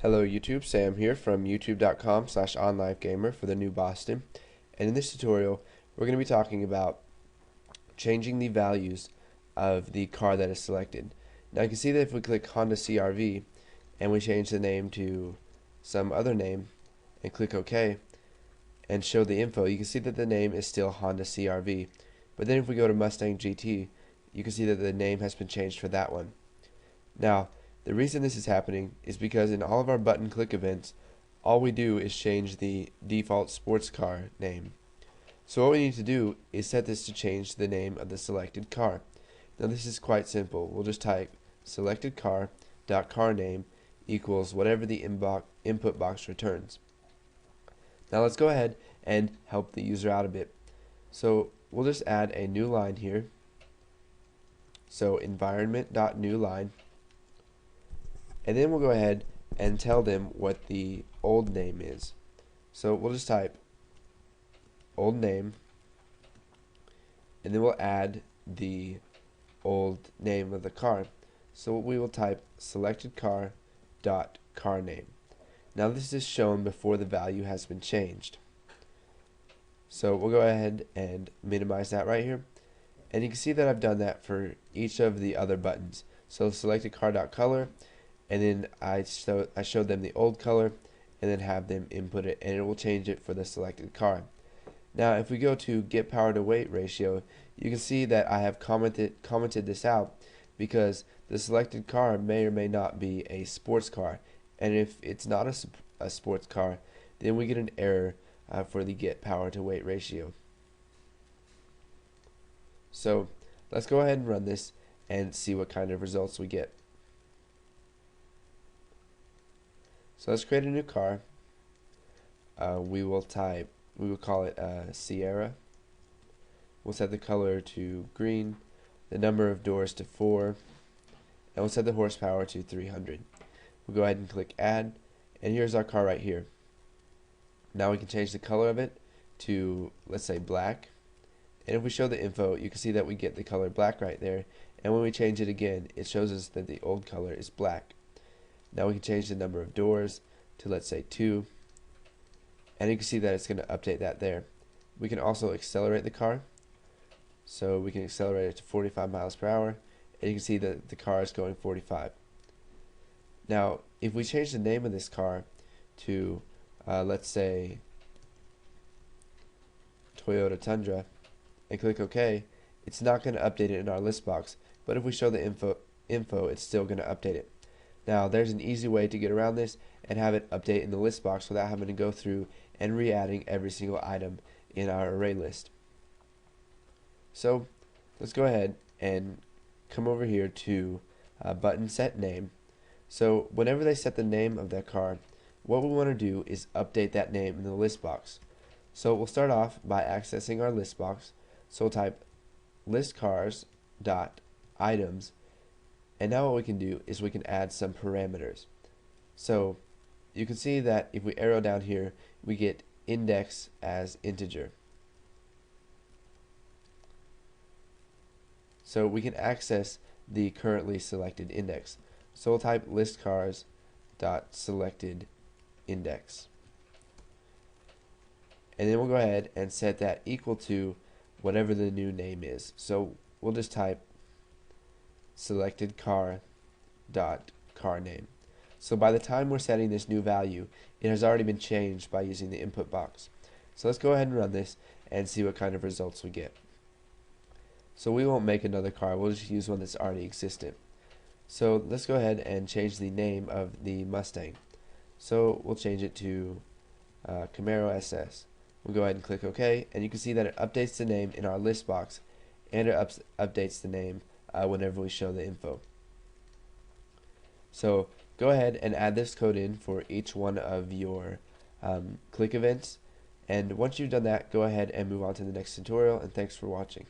Hello YouTube, Sam here from youtube.com/onlivegamer for the new Boston, and in this tutorial we're going to be talking about changing the values of the car that is selected. Now you can see that if we click Honda CRV and we change the name to some other name and click OK and show the info, you can see that the name is still Honda CRV, but then if we go to Mustang GT you can see that the name has been changed for that one. Now the reason this is happening is because in all of our button click events, all we do is change the default sports car name. So what we need to do is set this to change the name of the selected car. Now this is quite simple. We'll just type selectedCar.carName equals whatever the input box returns. Now let's go ahead and help the user out a bit. So we'll just add a new line here. So environment.newLine. And then we'll go ahead and tell them what the old name is. So we'll just type old name, and then we'll add the old name of the car. So we will type selectedCar.carName. Now this is shown before the value has been changed. So we'll go ahead and minimize that right here. And you can see that I've done that for each of the other buttons. So selectedCar.color, and then I showed them the old color and then have them input it, and it will change it for the selected car. Now if we go to get power to weight ratio, you can see that I have commented this out because the selected car may or may not be a sports car, and if it's not a sports car, then we get an error for the get power to weight ratio. So let's go ahead and run this and see what kind of results we get. So let's create a new car. We will call it Sierra. We'll set the color to green, the number of doors to 4, and we'll set the horsepower to 300. We'll go ahead and click add, and here's our car right here. Now we can change the color of it to, let's say, black, and if we show the info you can see that we get the color black right there, and when we change it again it shows us that the old color is black. Now we can change the number of doors to, let's say, 2, and you can see that it's going to update that there. We can also accelerate the car, so we can accelerate it to 45 miles per hour, and you can see that the car is going 45. Now if we change the name of this car to let's say Toyota Tundra and click OK, it's not going to update it in our list box, but if we show the info it's still going to update it. Now there's an easy way to get around this and have it update in the list box without having to go through and re-adding every single item in our array list. So let's go ahead and come over here to button set name. So whenever they set the name of that car, what we want to do is update that name in the list box. So we'll start off by accessing our list box. So we'll type listcars.items, and now what we can do is we can add some parameters. So you can see that if we arrow down here we get index as integer. So we can access the currently selected index. So we'll type listcars.selectedIndex, and then we'll go ahead and set that equal to whatever the new name is. So we'll just type selectedCar.carName. So by the time we're setting this new value, it has already been changed by using the input box. So let's go ahead and run this and see what kind of results we get. So we won't make another car, we'll just use one that's already existent. So let's go ahead and change the name of the Mustang. So we'll change it to Camaro SS. We'll go ahead and click OK, and you can see that it updates the name in our list box, and it updates the name whenever we show the info. So go ahead and add this code in for each one of your click events, and once you've done that, go ahead and move on to the next tutorial, and thanks for watching.